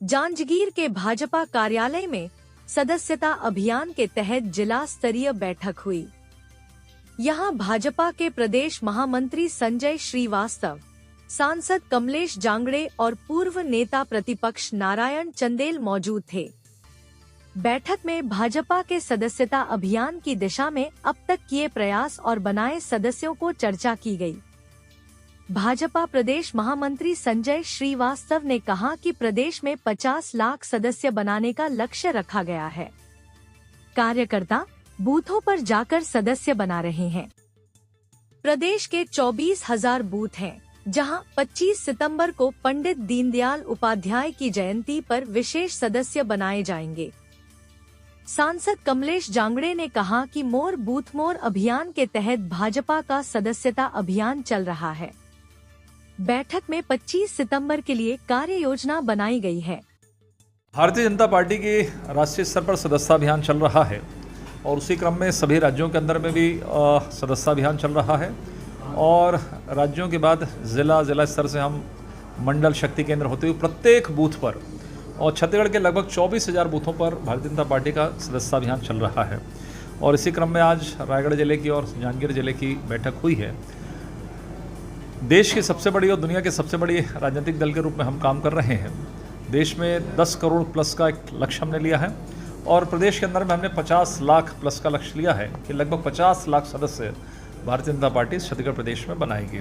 जांजगीर के भाजपा कार्यालय में सदस्यता अभियान के तहत जिला स्तरीय बैठक हुई। यहां भाजपा के प्रदेश महामंत्री संजय श्रीवास्तव, सांसद कमलेश जांगड़े और पूर्व नेता प्रतिपक्ष नारायण चंदेल मौजूद थे। बैठक में भाजपा के सदस्यता अभियान की दिशा में अब तक किए प्रयास और बनाए सदस्यों को चर्चा की गई। भाजपा प्रदेश महामंत्री संजय श्रीवास्तव ने कहा कि प्रदेश में 50 लाख सदस्य बनाने का लक्ष्य रखा गया है। कार्यकर्ता बूथों पर जाकर सदस्य बना रहे हैं। प्रदेश के 24,000 बूथ हैं, जहां 25 सितंबर को पंडित दीनदयाल उपाध्याय की जयंती पर विशेष सदस्य बनाए जाएंगे। सांसद कमलेश जांगड़े ने कहा कि मोर बूथ मोर अभियान के तहत भाजपा का सदस्यता अभियान चल रहा है। बैठक में 25 सितंबर के लिए कार्य योजना बनाई गई है। भारतीय जनता पार्टी की राष्ट्रीय स्तर पर सदस्यता अभियान चल रहा है और उसी क्रम में सभी राज्यों के अंदर में भी सदस्यता अभियान चल रहा है और राज्यों के बाद जिला स्तर से हम मंडल शक्ति केंद्र होते हुए प्रत्येक बूथ पर और छत्तीसगढ़ के लगभग 24,000 बूथों पर भारतीय जनता पार्टी का सदस्यता अभियान चल रहा है। और इसी क्रम में आज रायगढ़ जिले की और जांजगीर जिले की बैठक हुई है। देश की सबसे बड़ी और दुनिया के सबसे बड़ी राजनीतिक दल के रूप में हम काम कर रहे हैं। देश में 10 करोड़ प्लस का एक लक्ष्य हमने लिया है और प्रदेश के अंदर में हमने 50 लाख प्लस का लक्ष्य लिया है कि लगभग 50 लाख सदस्य भारतीय जनता पार्टी छत्तीसगढ़ प्रदेश में बनाएगी।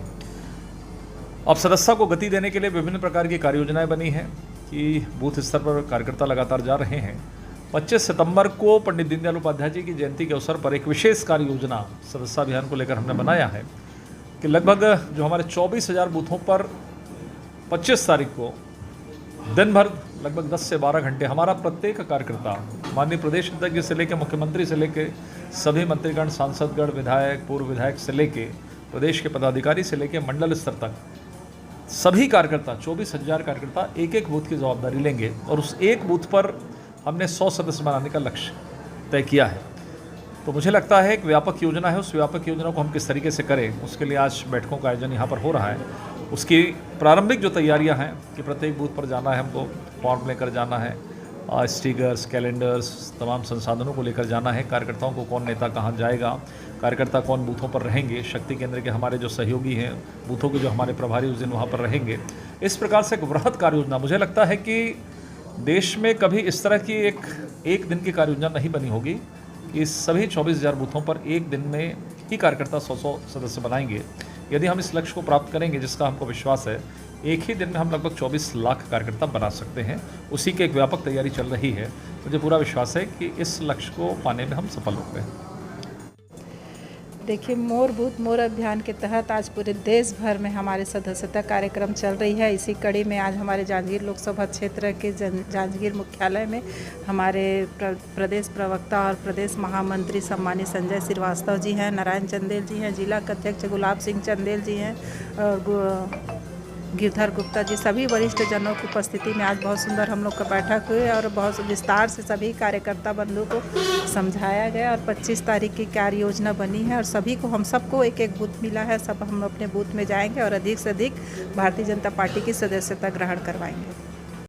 अब सदस्यता को गति देने के लिए विभिन्न प्रकार की कार्य योजनाएं बनी हैं कि बूथ स्तर पर कार्यकर्ता लगातार जा रहे हैं। 25 सितंबर को पंडित दीनदयाल उपाध्याय जी की जयंती के अवसर पर एक विशेष कार्य योजना सदस्यता अभियान को लेकर हमने बनाया है कि लगभग जो हमारे 24,000 बूथों पर 25 तारीख को दिन भर लगभग 10 से 12 घंटे हमारा प्रत्येक कार्यकर्ता माननीय प्रदेश अध्यक्ष से लेकर मुख्यमंत्री से लेकर सभी मंत्रीगण, सांसदगण, विधायक, पूर्व विधायक से लेकर प्रदेश के पदाधिकारी से लेकर मंडल स्तर तक सभी कार्यकर्ता 24,000 कार्यकर्ता एक एक बूथ की जवाबदारी लेंगे और उस एक बूथ पर हमने 100 सदस्य बनाने का लक्ष्य तय किया है। तो मुझे लगता है एक व्यापक योजना है, उस व्यापक योजना को हम किस तरीके से करें उसके लिए आज बैठकों का आयोजन यहाँ पर हो रहा है। उसकी प्रारंभिक जो तैयारियाँ हैं कि प्रत्येक बूथ पर जाना है, हमको फॉर्म लेकर जाना है, स्टिकर्स, कैलेंडर्स, तमाम संसाधनों को लेकर जाना है, कार्यकर्ताओं को कौन नेता कहाँ जाएगा, कार्यकर्ता कौन बूथों पर रहेंगे, शक्ति केंद्र के हमारे जो सहयोगी हैं, बूथों के जो हमारे प्रभारी उस दिन वहाँ पर रहेंगे। इस प्रकार से एक वृहद कार्य योजना, मुझे लगता है कि देश में कभी इस तरह की एक दिन की कार्य योजना नहीं बनी होगी कि सभी 24,000 बूथों पर एक दिन में ही कार्यकर्ता 100 सदस्य बनाएंगे। यदि हम इस लक्ष्य को प्राप्त करेंगे, जिसका हमको विश्वास है, एक ही दिन में हम लगभग 24 लाख कार्यकर्ता बना सकते हैं। उसी की एक व्यापक तैयारी चल रही है। मुझे पूरा विश्वास है कि इस लक्ष्य को पाने में हम सफल होंगे। देखिए, मोर बूथ मोर अभियान के तहत आज पूरे देश भर में हमारे सदस्यता कार्यक्रम चल रही है। इसी कड़ी में आज हमारे जांजगीर लोकसभा क्षेत्र के जांजगीर मुख्यालय में हमारे प्रदेश प्रवक्ता और प्रदेश महामंत्री सम्मानित संजय श्रीवास्तव जी हैं, नारायण चंदेल जी हैं, जिला अध्यक्ष गुलाब सिंह चंदेल जी हैं और गिरधर गुप्ता जी, सभी वरिष्ठ जनों की उपस्थिति में आज बहुत सुंदर हम लोग का बैठक हुई और बहुत विस्तार से सभी कार्यकर्ता बंधु को समझाया गया और 25 तारीख की कार्य योजना बनी है और सभी को, हम सबको एक एक बूथ मिला है। सब हम अपने बूथ में जाएंगे और अधिक से अधिक भारतीय जनता पार्टी की सदस्यता ग्रहण करवाएंगे।